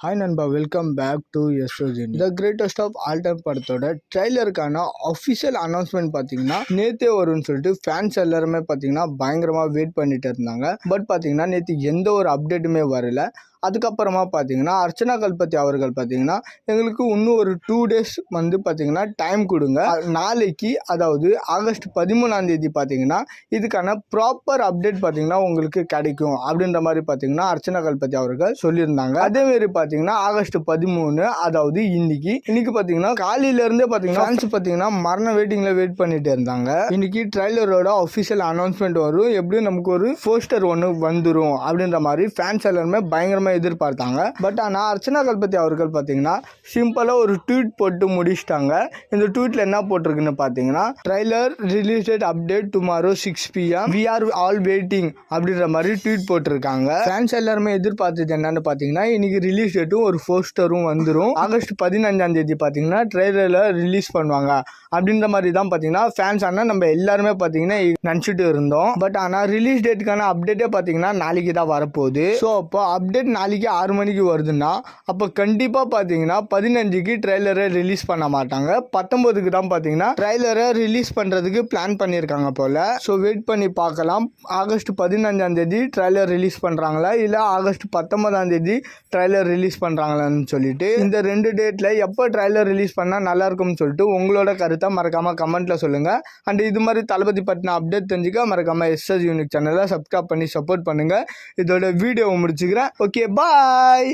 Hi நண்பா, welcome back to எஸ்ஓஜினி. The greatest of all time படத்தோட ட்ரெய்லருக்கான அஃபிஷியல் அனௌன்ஸ்மெண்ட் பார்த்தீங்கன்னா நேற்றே வரும்னு சொல்லிட்டு ஃபேன்ஸ் எல்லாருமே பார்த்தீங்கன்னா பயங்கரமாக வெயிட் பண்ணிட்டு இருந்தாங்க. பட் பார்த்தீங்கன்னா நேற்று எந்த ஒரு அப்டேட்டுமே வரல. அதுக்கப்புறமா பார்த்தீங்கன்னா அர்ச்சனா கல்பதி அவர்கள் பார்த்தீங்கன்னா எங்களுக்கு இன்னும் ஒரு 2 days வந்து பார்த்தீங்கன்னா டைம் கொடுங்க, நாளைக்கு அதாவது ஆகஸ்ட் 13 பார்த்தீங்கன்னா இதுக்கான ப்ராப்பர் அப்டேட் பார்த்தீங்கன்னா உங்களுக்கு கிடைக்கும் அப்படின்ற மாதிரி பார்த்தீங்கன்னா அர்ச்சனா கல்பதி அவர்கள் சொல்லியிருந்தாங்க. அதேமாரி பார்த்தீங்கன்னா ஆகஸ்ட் 13 அதாவது இன்னைக்கு பார்த்தீங்கன்னா காலையில இருந்தே பார்த்தீங்கன்னா ஃபேன்ஸ் பார்த்தீங்கன்னா மரண வெயிட்டிங்ல வெயிட் பண்ணிட்டு இருந்தாங்க. இன்னைக்கு ட்ரைலரோட அஃபிஷியல் அனௌன்ஸ்மெண்ட் வரும், எப்படியும் நமக்கு ஒரு போஸ்டர் ஒன்று வந்துடும் அப்படின்ற மாதிரி ஃபேன்ஸ் எல்லாருமே பயங்கரமாக எதிர்பார்த்தாங்க. பட் ஆனால் அர்ச்சனா கல்பதி அவர்கள் பார்த்தீங்கன்னா சிம்பிளாக ஒரு ட்வீட் போட்டு முடிச்சிட்டாங்க. இந்த ட்வீட்டில் என்ன போட்டிருக்குன்னு பார்த்தீங்கன்னா trailer release date update tomorrow 6 PM we are all waiting அப்படின்ற மாதிரி ட்வீட் போட்டிருக்காங்க. ஃபேன்ஸ் எல்லாருமே எதிர்பார்த்தது என்னன்னு பார்த்தீங்கன்னா இன்னைக்கு ரிலீஸ் டேட்டும் ஒரு போஸ்டரும் வந்துடும். ஆகஸ்ட் 15 பார்த்தீங்கன்னா ட்ரைலரில் ரிலீஸ் பண்ணுவாங்க அப்படின்ற மாதிரி தான் பார்த்தீங்கன்னா ஃபேன்ஸ் ஆனால் நம்ம எல்லாருமே பார்த்தீங்கன்னா நினச்சிட்டு இருந்தோம். பட் ஆனால் ரிலீஸ் டேட்டுக்கான அப்டேட்டே பார்த்தீங்கன்னா நாளைக்கு தான் வரப்போகுது. ஸோ அப்போ அப்டேட் நாளைக்கு 6 மணிக்கு வருதுன்னா அப்போ கண்டிப்பாக பார்த்தீங்கன்னா 15க்கு ட்ரெய்லரை ரிலீஸ் பண்ண மாட்டாங்க, 19க்கு தான் பார்த்தீங்கன்னா ட்ரெய்லரை ரிலீஸ் பண்ணுறதுக்கு பிளான் பண்ணியிருக்காங்க போல். ஸோ வெயிட் பண்ணி பார்க்கலாம், ஆகஸ்ட் 15 ட்ரெய்லர் ரிலீஸ் பண்ணுறாங்களா இல்லை ஆகஸ்ட் 19 ட்ரெய்லர் ரிலீஸ் பண்ணுறாங்களான்னு சொல்லிட்டு. இந்த 2 டேட்டில் எப்போ ட்ரெய்லர் ரிலீஸ் பண்ணால் நல்லாயிருக்கும்னு சொல்லிட்டு உங்களோட கருத்தை மறக்காமல் கமெண்ட்டில் சொல்லுங்கள். அண்ட் இது மாதிரி தளபதி பற்றின அப்டேட் தெரிஞ்சுக்க மறக்காமல் எஸ்எஸ் யூனிக் சேனலை சப்ஸ்கிரைப் பண்ணி சப்போர்ட் பண்ணுங்கள். இதோட வீடியோவை முடிச்சுக்கிறேன். ஓகே, பாய்.